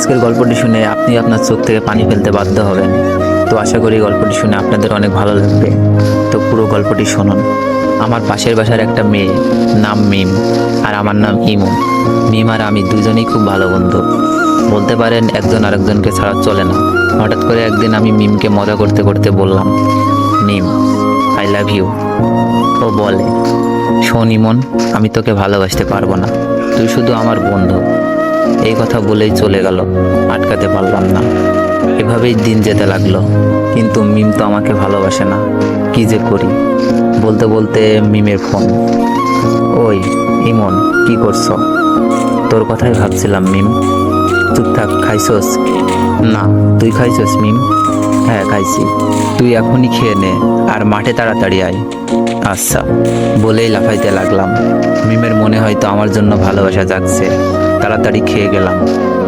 আজকের গল্পটি শুনে আপনি আপনার চোখ থেকে পানি ফেলতে বাধ্য হবেন। তো আশা করি গল্পটি শুনে আপনাদের অনেক ভালো লাগবে। তো পুরো গল্পটি শুনুন। আমার পাশের বাসার একটা মেয়ে, নাম মিম, আর আমার নাম ইমু। মিম আর আমি দুজনেই খুব ভালো বন্ধু, বলতে পারেন একজন আরেকজনকে ছাড়া চলে না। হঠাৎ করে একদিন আমি মিমকে মজা করতে করতে বললাম, মিম, আই লাভ ইউ। ও বলে, শোন ইমন, আমি তোকে ভালোবাসতে পারবো না, তুই শুধু আমার বন্ধু। এই কথা বলেই চলে গেল, আটকাতে পারলাম না। এভাবেই দিন যেতে লাগলো, কিন্তু মিম তো আমাকে ভালোবাসে না। কি যে করি। বলতে বলতে মিমের ফোন। ওই ইমন, কি করছো? তোর কথাই ভাবছিলাম মিম। চুপ থাক, খাইছস? না, তুই খাইছস মিম? হ্যাঁ খাইছি। তুই এখনই খেয়ে নে, আর মাঠে তাড়াতাড়ি আয়। আচ্ছা, বলেই লাফাইতে লাগলাম। মিমের মনে হয়তো আমার জন্য ভালোবাসা জাগছে। তাড়াতাড়ি খেয়ে গেলাম,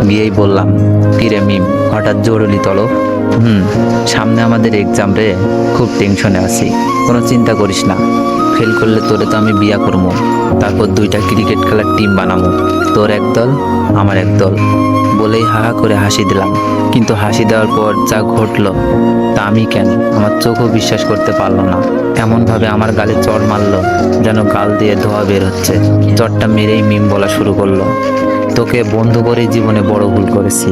গিয়েই বললাম, কিরে মিম, হঠাৎ জরুরি তলব? সামনে আমাদের এক্সাম রে, খুব টেনশনে আছি। কোনো চিন্তা করিস না, ফেল করলে তোরে তো আমি বিয়া করবো, তারপর 2টা ক্রিকেট খেলার টিম বানাবো, তোর এক দল আমার এক দল। বলেই হাহা করে হাসি দিলাম। কিন্তু হাসি দেওয়ার পর যা ঘটলো তা আমি কেন আমার চোখও বিশ্বাস করতে পারলো না। এমনভাবে আমার গালে চড় মারলো যেন গাল দিয়ে ধোয়া বের হচ্ছে। চড়টা মেরেই মিম বলা শুরু করলো, তোকে বন্ধু করে জীবনে বড় ভুল করেছি,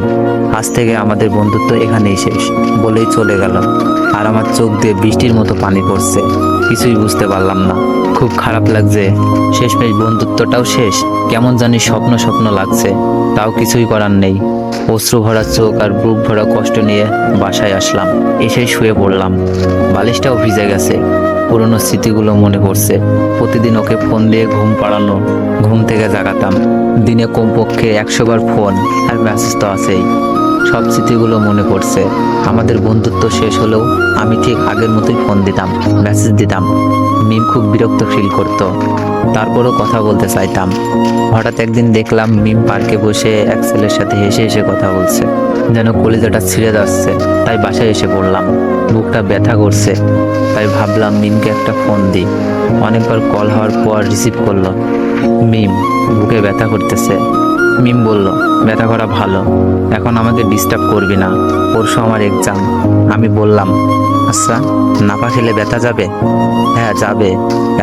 আজ থেকে আমাদের বন্ধুত্ব এখানেই শেষ। বলেই চলে গেল। আর আমার চোখ দিয়ে বৃষ্টির মতো পানি পড়ছে। কিছুই বুঝতে পারলাম না, খুব খারাপ লাগছে। শেষমেশ বন্ধুত্বটাও শেষ। কেমন জানি স্বপ্ন স্বপ্ন লাগছে, তাও কিছুই করার নেই। অশ্রু ভরা চোখ আর বুক ভরা কষ্ট নিয়ে বাসায় আসলাম। এসেই শুয়ে পড়লাম। বালিশটাও ভিজে গেছে। পুরনো স্মৃতিগুলো মনে পড়ছে। প্রতিদিন ওকে ফোন দিয়ে ঘুম পাড়ানো, ঘুম থেকে জাগাতাম। দিনে কমপক্ষে 100 বার ফোন আর মেসেজ তো আছেই। সব স্মৃতিগুলো মনে পড়ছে। আমাদের বন্ধুত্ব শেষ হলেও আমি ঠিক আগের মতোই ফোন দিতাম, মেসেজ দিতাম। মিম খুব বিরক্ত ফিল করতো, তারপরও কথা বলতে চাইতাম। হঠাৎ একদিন দেখলাম মিম পার্কে বসে এক ছেলের সাথে হেসে হেসে কথা বলছে, যেন কলিজাটা ছিঁড়ে যাচ্ছে। তাই বাসায় এসে পড়লাম। বুকটা ব্যথা করছে, তাই ভাবলাম মিমকে একটা ফোন দিই। অনেকবার কল হওয়ার পর রিসিভ করলো। মিম, বুকে ব্যথা করতেছে। মিম বলল, ব্যথা করা ভালো, এখন আমাকে ডিস্টার্ব করবি না, পরশু আমার এক্সাম। আমি বললাম, আচ্ছা, নাপা খেলে ব্যথা যাবে? হ্যাঁ যাবে,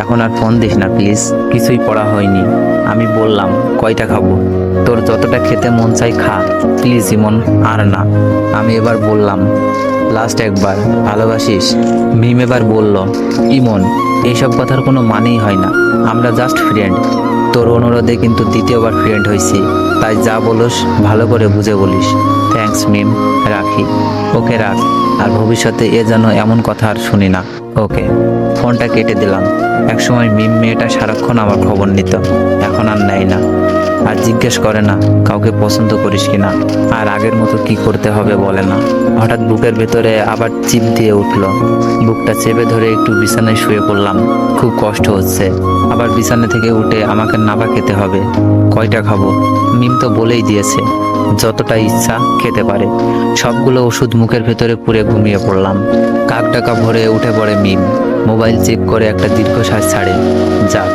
এখন আর ফোন দিস না প্লিজ, কিছুই পড়া হয়নি। আমি বললাম, কয়টা খাবো? তোর যতটা খেতে মন চাই খা, প্লিজ ইমন, আর না। আমি এবার বললাম, লাস্ট একবার, ভালোবাসিস? মিম এবার বলল, ইমন, এইসব কথার কোনো মানেই হয় না, আমরা জাস্ট ফ্রেন্ড। তোর অনুরোধে কিন্তু দ্বিতীয়বার ফ্রেন্ড হয়েছি, তাই যা বলিস ভালো করে বুঝে বলিস। থ্যাঙ্কস মিম, রাখি। ওকে রাখ, আর ভবিষ্যতে যেন এমন কথা আর শুনি না। ওকে। ফোনটা কেটে দিলাম। একসময় মিম মেয়েটা সারাক্ষণ আমার খবর নিত, এখন আর নেয় না। আর জিজ্ঞেস করে না কাউকে পছন্দ করিস কিনা, আর আগের মতো কি করতে হবে বলে না। হঠাৎ বুকের ভেতরে আবার চিপ দিয়ে উঠলো। বুকটা চেপে ধরে একটু বিছানায় শুয়ে পড়লাম। খুব কষ্ট হচ্ছে। আবার বিছানা থেকে উঠে আমাকে নাবা খেতে হবে। কয়টা খাবো? মিম তো বলেই দিয়েছে যতটা ইচ্ছা খেতে পারে। সবগুলো ওষুধ মুখের ভেতরে পুরে ঘুমিয়ে পড়লাম। কাক ডাকা ভরে উঠে পড়ে মিম। মোবাইল চেক করে একটা দীর্ঘশ্বাস ছাড়ে। যাক,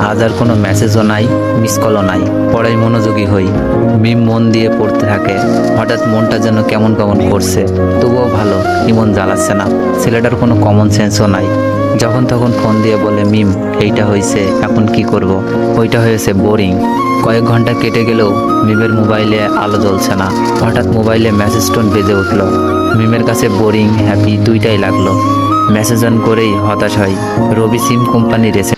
আজ আর কোনো মেসেজও নাই, মিস কলও নাই। পড়াই মনোযোগী হই। মিম মন দিয়ে পড়তে থাকে। হঠাৎ মনটা যেন কেমন কেমন করছে। তবুও ভালো, ইমন জ্বালাচ্ছে না। ছেলেটার কোনো কমন সেন্সও নাই। যখন তখন ফোন দিয়ে বলে, মিম, এইটা হয়েছে, এখন কি করব? ওইটা হয়েছে, বোরিং। কয়েক ঘন্টা কেটে গেলেও মিমের মোবাইলে আলো জ্বলছে না। হঠাৎ মোবাইলে মেসেজ টোন বেজে উঠলো। মিমের কাছে বোরিং হ্যাপি দুইটাই লাগলো। মেসেজ অন করেই হতাশ হয়। রবি সিম কোম্পানি